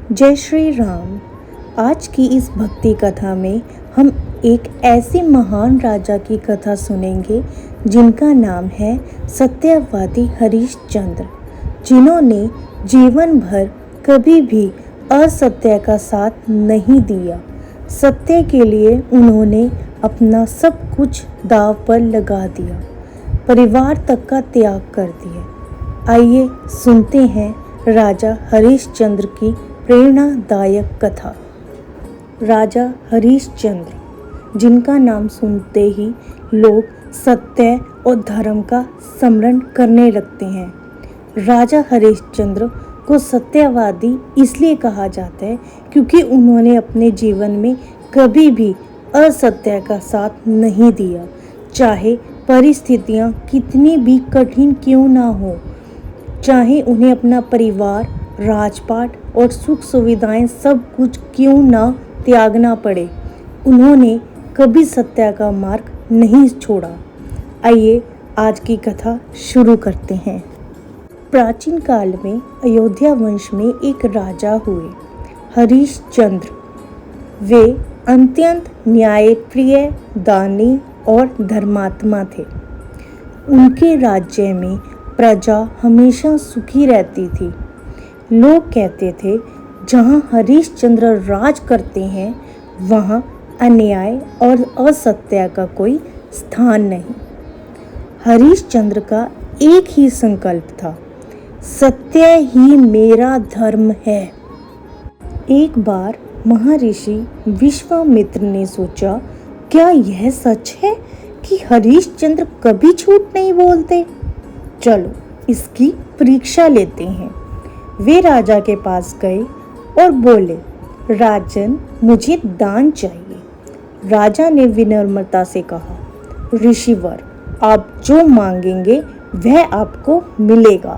जय श्री राम। आज की इस भक्ति कथा में हम एक ऐसे महान राजा की कथा सुनेंगे जिनका नाम है सत्यवादी हरिश्चंद्र, जिन्होंने जीवन भर कभी भी असत्य का साथ नहीं दिया। सत्य के लिए उन्होंने अपना सब कुछ दांव पर लगा दिया, परिवार तक का त्याग कर दिया। आइए सुनते हैं राजा हरिश्चंद्र की प्रेरणादायक कथा। राजा हरिश्चंद्र, जिनका नाम सुनते ही लोग सत्य और धर्म का स्मरण करने लगते हैं। राजा हरिश्चंद्र को सत्यवादी इसलिए कहा जाता है क्योंकि उन्होंने अपने जीवन में कभी भी असत्य का साथ नहीं दिया, चाहे परिस्थितियां कितनी भी कठिन क्यों ना हो, चाहे उन्हें अपना परिवार, राजपाट और सुख सुविधाएं सब कुछ क्यों ना त्यागना पड़े, उन्होंने कभी सत्य का मार्ग नहीं छोड़ा। आइए आज की कथा शुरू करते हैं। प्राचीन काल में अयोध्या वंश में एक राजा हुए, हरिश्चंद्र। वे अत्यंत न्यायप्रिय, दानी और धर्मात्मा थे। उनके राज्य में प्रजा हमेशा सुखी रहती थी। लोग कहते थे, जहाँ हरिश्चंद्र राज करते हैं वहाँ अन्याय और असत्य का कोई स्थान नहीं। हरिश्चंद्र का एक ही संकल्प था, सत्य ही मेरा धर्म है। एक बार महर्षि विश्वामित्र ने सोचा, क्या यह सच है कि हरिश्चंद्र कभी झूठ नहीं बोलते? चलो इसकी परीक्षा लेते हैं। वे राजा के पास गए और बोले, राजन, मुझे दान चाहिए। राजा ने विनम्रता से कहा, ऋषिवर, आप जो मांगेंगे वह आपको मिलेगा।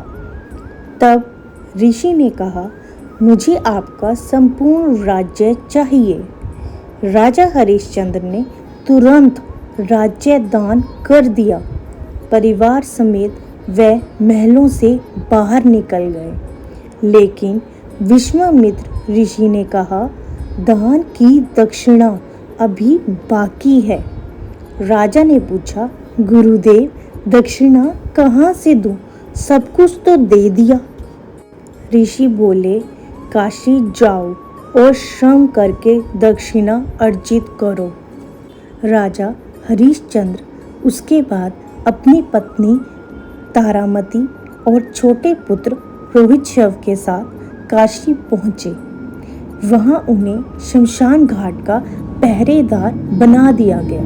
तब ऋषि ने कहा, मुझे आपका संपूर्ण राज्य चाहिए। राजा हरिश्चंद्र ने तुरंत राज्य दान कर दिया। परिवार समेत वह महलों से बाहर निकल गए। लेकिन विश्वामित्र ऋषि ने कहा, दान की दक्षिणा अभी बाकी है। राजा ने पूछा, गुरुदेव, दक्षिणा कहाँ से दूं? सब कुछ तो दे दिया। ऋषि बोले, काशी जाओ और श्रम करके दक्षिणा अर्जित करो। राजा हरिश्चंद्र उसके बाद अपनी पत्नी तारामती और छोटे पुत्र रोहितशव के साथ काशी पहुँचे। वहाँ उन्हें शमशान घाट का पहरेदार बना दिया गया।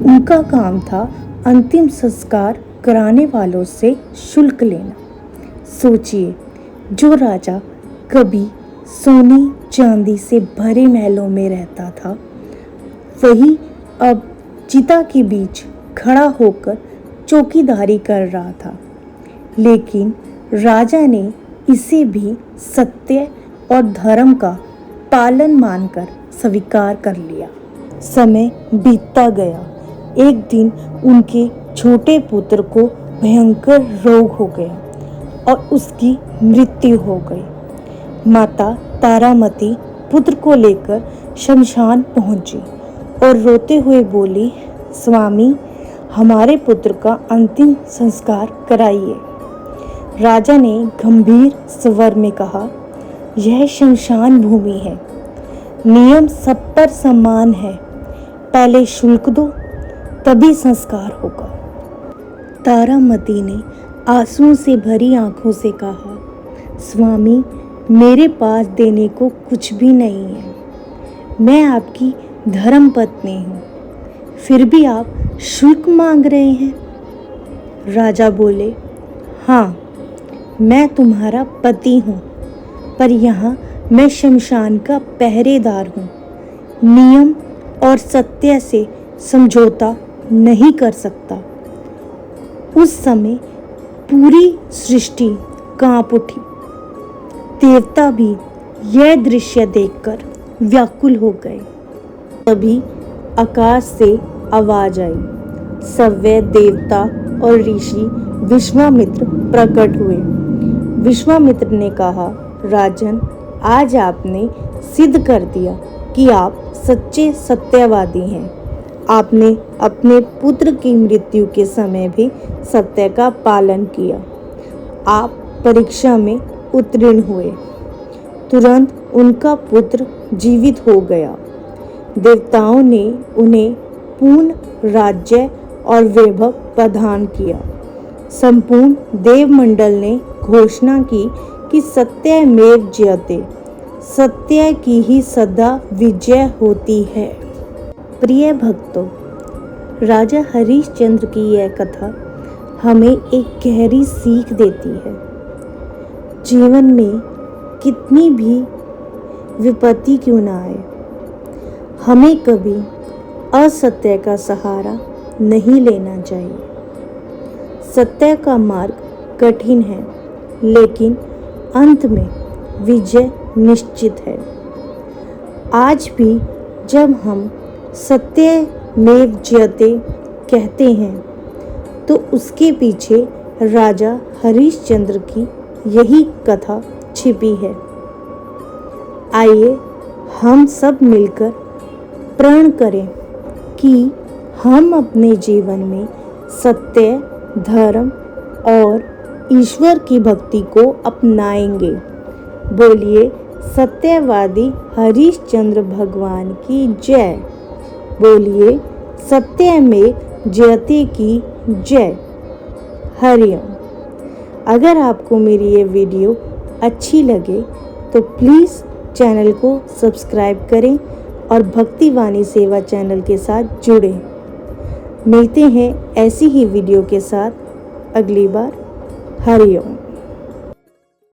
उनका काम था अंतिम संस्कार कराने वालों से शुल्क लेना। सोचिए, जो राजा कभी सोने चांदी से भरे महलों में रहता था, वही अब चिता के बीच खड़ा होकर चौकीदारी कर रहा था। लेकिन राजा ने इसे भी सत्य और धर्म का पालन मानकर स्वीकार कर लिया। समय बीतता गया। एक दिन उनके छोटे पुत्र को भयंकर रोग हो गया और उसकी मृत्यु हो गई। माता तारामती पुत्र को लेकर शमशान पहुंची और रोते हुए बोली, स्वामी, हमारे पुत्र का अंतिम संस्कार कराइए। राजा ने गंभीर स्वर में कहा, यह शमशान भूमि है, नियम सब पर समान है। पहले शुल्क दो, तभी संस्कार होगा। तारामती ने आंसुओं से भरी आंखों से कहा, स्वामी, मेरे पास देने को कुछ भी नहीं है। मैं आपकी धर्म पत्नी हूँ, फिर भी आप शुल्क मांग रहे हैं। राजा बोले, हाँ, मैं तुम्हारा पति हूँ, पर यहाँ मैं शमशान का पहरेदार हूँ। नियम और सत्य से समझौता नहीं कर सकता। उस समय पूरी सृष्टि कांप उठी। देवता भी यह दृश्य देखकर व्याकुल हो गए। तभी आकाश से आवाज आई। सव्य देवता और ऋषि विश्वामित्र प्रकट हुए। विश्वामित्र ने कहा, राजन, आज आपने सिद्ध कर दिया कि आप सच्चे सत्यवादी हैं। आपने अपने पुत्र की मृत्यु के समय भी सत्य का पालन किया। आप परीक्षा में उत्तीर्ण हुए, तुरंत उनका पुत्र जीवित हो गया। देवताओं ने उन्हें पूर्ण राज्य और वैभव प्रदान किया। संपूर्ण देवमंडल ने घोषणा की कि सत्यमेव जयते, सत्य की ही सदा विजय होती है। प्रिय भक्तों, राजा हरिश्चंद्र की यह कथा हमें एक गहरी सीख देती है। जीवन में कितनी भी विपत्ति क्यों ना आए, हमें कभी असत्य का सहारा नहीं लेना चाहिए। सत्य का मार्ग कठिन है, लेकिन अंत में विजय निश्चित है। आज भी जब हम सत्यमेव जयते कहते हैं तो उसके पीछे राजा हरिश्चंद्र की यही कथा छिपी है। आइए हम सब मिलकर प्रण करें कि हम अपने जीवन में सत्य, धर्म और ईश्वर की भक्ति को अपनाएंगे। बोलिए सत्यवादी हरिश्चंद्र भगवान की जय। बोलिए सत्यमेव जयते की जय। हरिओम। अगर आपको मेरी ये वीडियो अच्छी लगे तो प्लीज़ चैनल को सब्सक्राइब करें और भक्तिवाणी सेवा चैनल के साथ जुड़ें। मिलते हैं ऐसी ही वीडियो के साथ अगली बार। हरिओम।